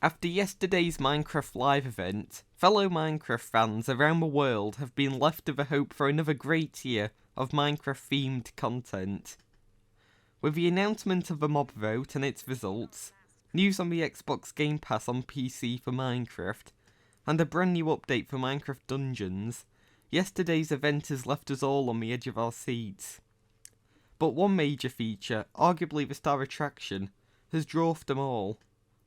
After yesterday's Minecraft Live event, fellow Minecraft fans around the world have been left with a hope for another great year of Minecraft-themed content. With the announcement of the mob vote and its results, news on the Xbox Game Pass on PC for Minecraft, and a brand new update for Minecraft Dungeons, yesterday's event has left us all on the edge of our seats. But one major feature, arguably the star attraction, has dwarfed them all.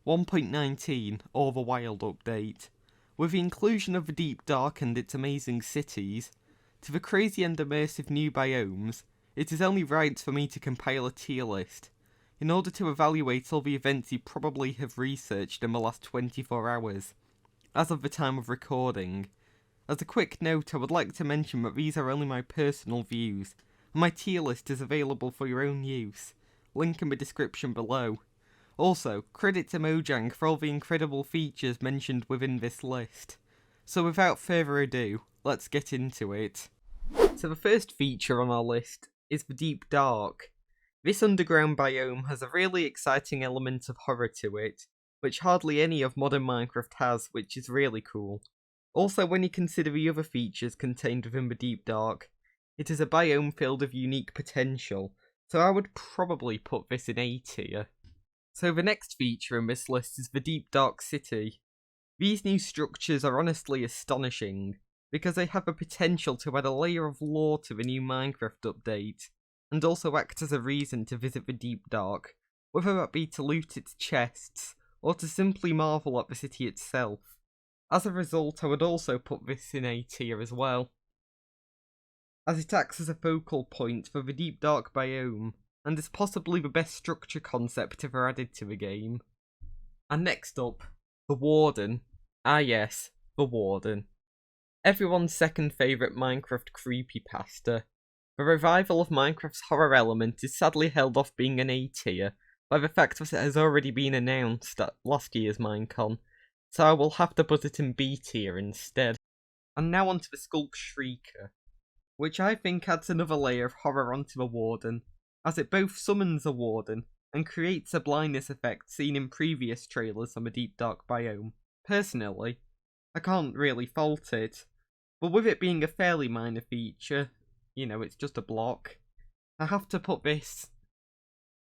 1.19, or the Wild update. With the inclusion of the Deep Dark and its amazing cities, to the crazy and immersive new biomes, it is only right for me to compile a tier list, in order to evaluate all the events you probably have researched in the last 24 hours, as of the time of recording. As a quick note, I would like to mention that these are only my personal views, and my tier list is available for your own use, link in the description below. Also, credit to Mojang for all the incredible features mentioned within this list. So without further ado, let's get into it. So the first feature on our list is the Deep Dark. This underground biome has a really exciting element of horror to it, which hardly any of modern Minecraft has, which is really cool. Also, when you consider the other features contained within the Deep Dark, it is a biome filled with unique potential, so I would probably put this in A tier. So the next feature in this list is the Deep Dark City. These new structures are honestly astonishing, because they have the potential to add a layer of lore to the new Minecraft update, and also act as a reason to visit the Deep Dark, whether that be to loot its chests, or to simply marvel at the city itself. As a result, I would also put this in A tier as well, as it acts as a focal point for the Deep Dark biome, and is possibly the best structure concept ever added to the game. And next up, the Warden. Ah yes, the Warden. Everyone's second favourite Minecraft creepypasta. The revival of Minecraft's horror element is sadly held off being an A tier by the fact that it has already been announced at last year's Minecon, so I will have to put it in B tier instead. And now onto the Skulk Shrieker, which I think adds another layer of horror onto the Warden, as it both summons a Warden and creates a blindness effect seen in previous trailers on the Deep Dark biome. Personally, I can't really fault it, but with it being a fairly minor feature, it's just a block, I have to put this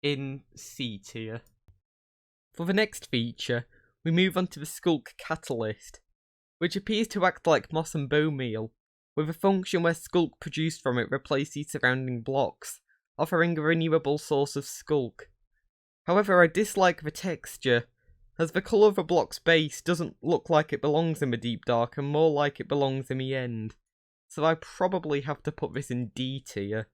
in C tier. For the next feature, we move on to the Skulk Catalyst, which appears to act like moss and bone meal, with a function where skulk produced from it replaces surrounding blocks, offering a renewable source of skulk. However, I dislike the texture, as the colour of a block's base doesn't look like it belongs in the Deep Dark and more like it belongs in the end, so I probably have to put this in D tier.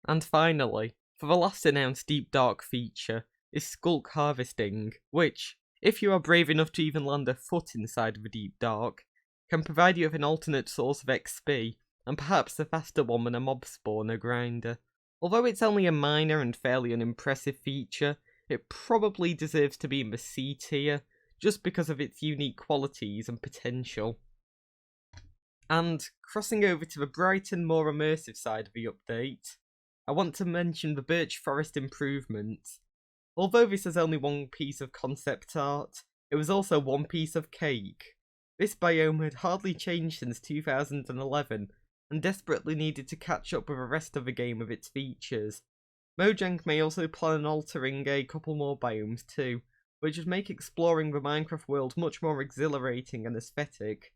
And finally, for the last announced Deep Dark feature, is Skulk Harvesting, which, if you are brave enough to even land a foot inside of the Deep Dark, can provide you with an alternate source of XP, and perhaps a faster one than a mob spawner grinder. Although it's only a minor and fairly unimpressive feature, it probably deserves to be in the C tier, just because of its unique qualities and potential. And, crossing over to the bright and more immersive side of the update, I want to mention the Birch Forest improvements. Although this is only one piece of concept art, it was also one piece of cake. This biome had hardly changed since 2011, and desperately needed to catch up with the rest of the game with its features. Mojang may also plan on altering a couple more biomes too, which would make exploring the Minecraft world much more exhilarating and aesthetic.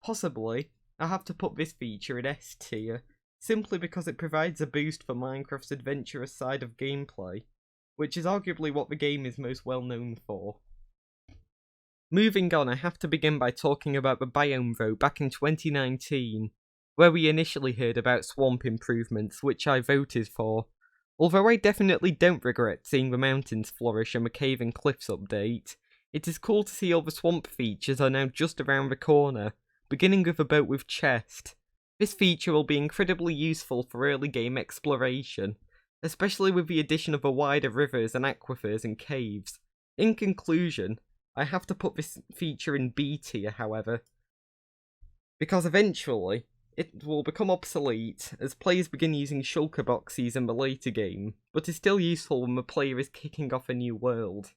Possibly, I have to put this feature in S tier, simply because it provides a boost for Minecraft's adventurous side of gameplay, which is arguably what the game is most well known for. Moving on, I have to begin by talking about the biome vote back in 2019, where we initially heard about swamp improvements, which I voted for. Although I definitely don't regret seeing the mountains flourish and the cave and cliffs update, it is cool to see all the swamp features are now just around the corner, beginning with a boat with chest. This feature will be incredibly useful for early game exploration, especially with the addition of the wider rivers and aquifers and caves. In conclusion, I have to put this feature in B tier, however, because eventually it will become obsolete as players begin using shulker boxes in the later game, but is still useful when the player is kicking off a new world.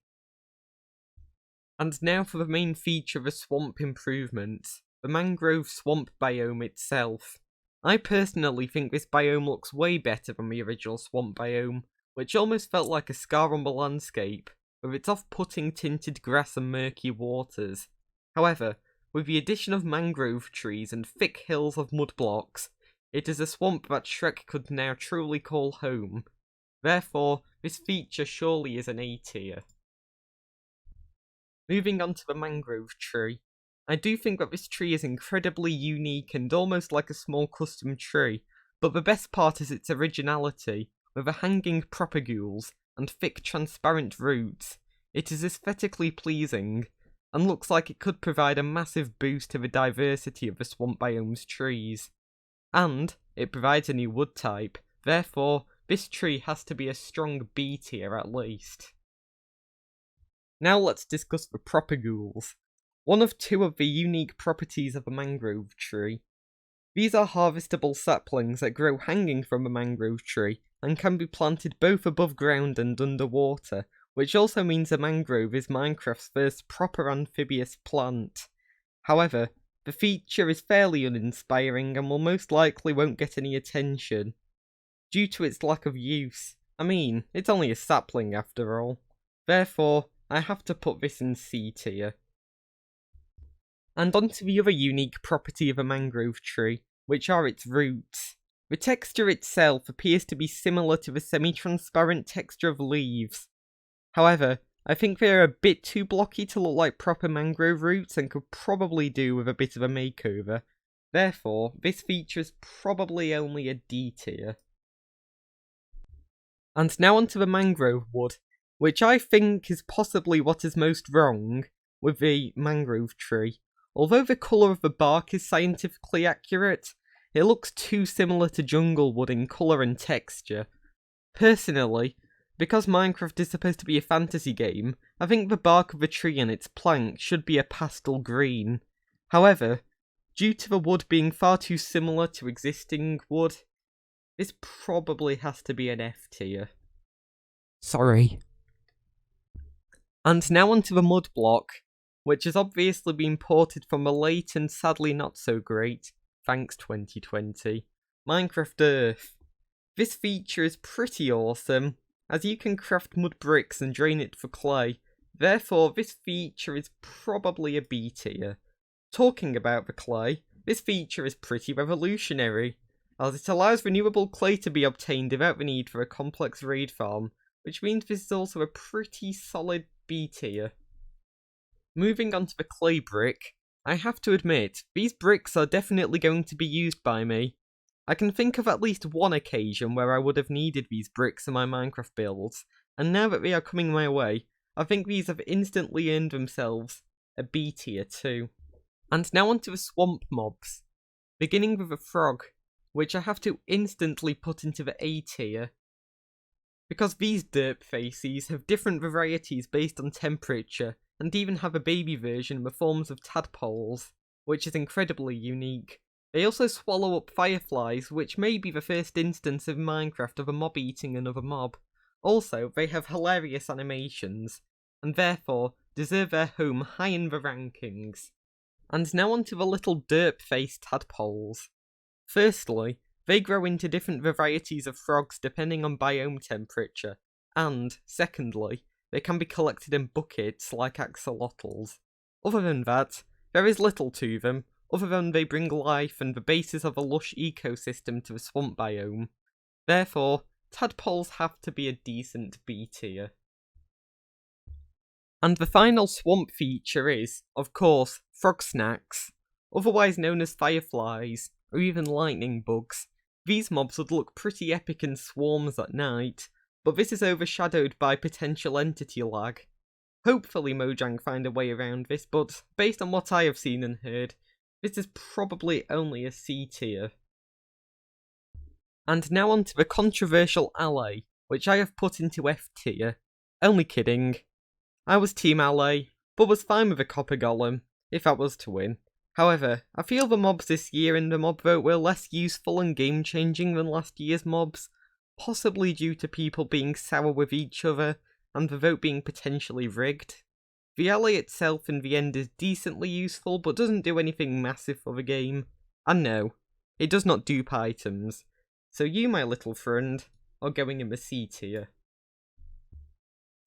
And now for the main feature of a swamp improvement, the mangrove swamp biome itself. I personally think this biome looks way better than the original swamp biome, which almost felt like a scar on the landscape, with its off-putting tinted grass and murky waters. However, with the addition of mangrove trees and thick hills of mud blocks, it is a swamp that Shrek could now truly call home. Therefore, this feature surely is an A tier. Moving on to the mangrove tree. I do think that this tree is incredibly unique and almost like a small custom tree, but the best part is its originality, with the hanging propagules and thick transparent roots. It is aesthetically pleasing, and looks like it could provide a massive boost to the diversity of the swamp biome's trees. And it provides a new wood type, therefore this tree has to be a strong B tier at least. Now let's discuss the propagules, one of two of the unique properties of a mangrove tree. These are harvestable saplings that grow hanging from a mangrove tree and can be planted both above ground and underwater, which also means a mangrove is Minecraft's first proper amphibious plant. However, the feature is fairly uninspiring and will most likely won't get any attention, due to its lack of use. I mean, it's only a sapling after all. Therefore, I have to put this in C tier. And onto the other unique property of a mangrove tree, which are its roots. The texture itself appears to be similar to the semi-transparent texture of leaves. However, I think they are a bit too blocky to look like proper mangrove roots and could probably do with a bit of a makeover. Therefore, this feature is probably only a D tier. And now onto the mangrove wood, which I think is possibly what is most wrong with the mangrove tree. Although the colour of the bark is scientifically accurate, it looks too similar to jungle wood in colour and texture. Personally, because Minecraft is supposed to be a fantasy game, I think the bark of the tree and its plank should be a pastel green. However, due to the wood being far too similar to existing wood, this probably has to be an F tier. Sorry. And now onto the mud block, which has obviously been ported from a late and sadly not so great, thanks 2020, Minecraft Earth. This feature is pretty awesome, as you can craft mud bricks and drain it for clay, therefore this feature is probably a B tier. Talking about the clay, this feature is pretty revolutionary, as it allows renewable clay to be obtained without the need for a complex raid farm, which means this is also a pretty solid B tier. Moving on to the clay brick, I have to admit, these bricks are definitely going to be used by me. I can think of at least one occasion where I would have needed these bricks in my Minecraft builds, and now that they are coming my way, I think these have instantly earned themselves a B tier too. And now onto the swamp mobs, beginning with a frog, which I have to instantly put into the A tier, because these derp faces have different varieties based on temperature, and even have a baby version in the forms of tadpoles, which is incredibly unique. They also swallow up fireflies, which may be the first instance of Minecraft of a mob eating another mob. Also, they have hilarious animations, and therefore deserve their home high in the rankings. And now onto the little derp-faced tadpoles. Firstly, they grow into different varieties of frogs depending on biome temperature, and, secondly, they can be collected in buckets like axolotls. Other than that, there is little to them, other than they bring life and the basis of a lush ecosystem to the swamp biome. Therefore, tadpoles have to be a decent B tier. And the final swamp feature is, of course, frog snacks, otherwise known as fireflies, or even lightning bugs. These mobs would look pretty epic in swarms at night, but this is overshadowed by potential entity lag. Hopefully Mojang find a way around this, but based on what I have seen and heard, this is probably only a C tier. And now onto the controversial ally, which I have put into F tier. Only kidding. I was Team Ally, but was fine with a copper golem, if that was to win. However, I feel the mobs this year in the mob vote were less useful and game-changing than last year's mobs, possibly due to people being sour with each other, and the vote being potentially rigged. The alley itself in the end is decently useful, but doesn't do anything massive for the game. And no, it does not dupe items. So you, my little friend, are going in the C tier.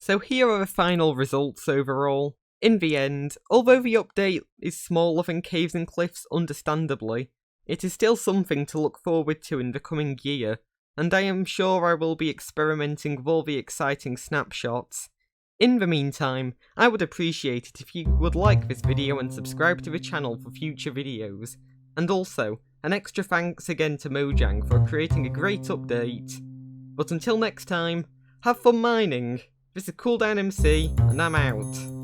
So here are the final results overall. In the end, although the update is smaller than Caves and Cliffs understandably, it is still something to look forward to in the coming year, and I am sure I will be experimenting with all the exciting snapshots. In the meantime, I would appreciate it if you would like this video and subscribe to the channel for future videos. And also, an extra thanks again to Mojang for creating a great update. But until next time, have fun mining! This is Cooldown MC, and I'm out.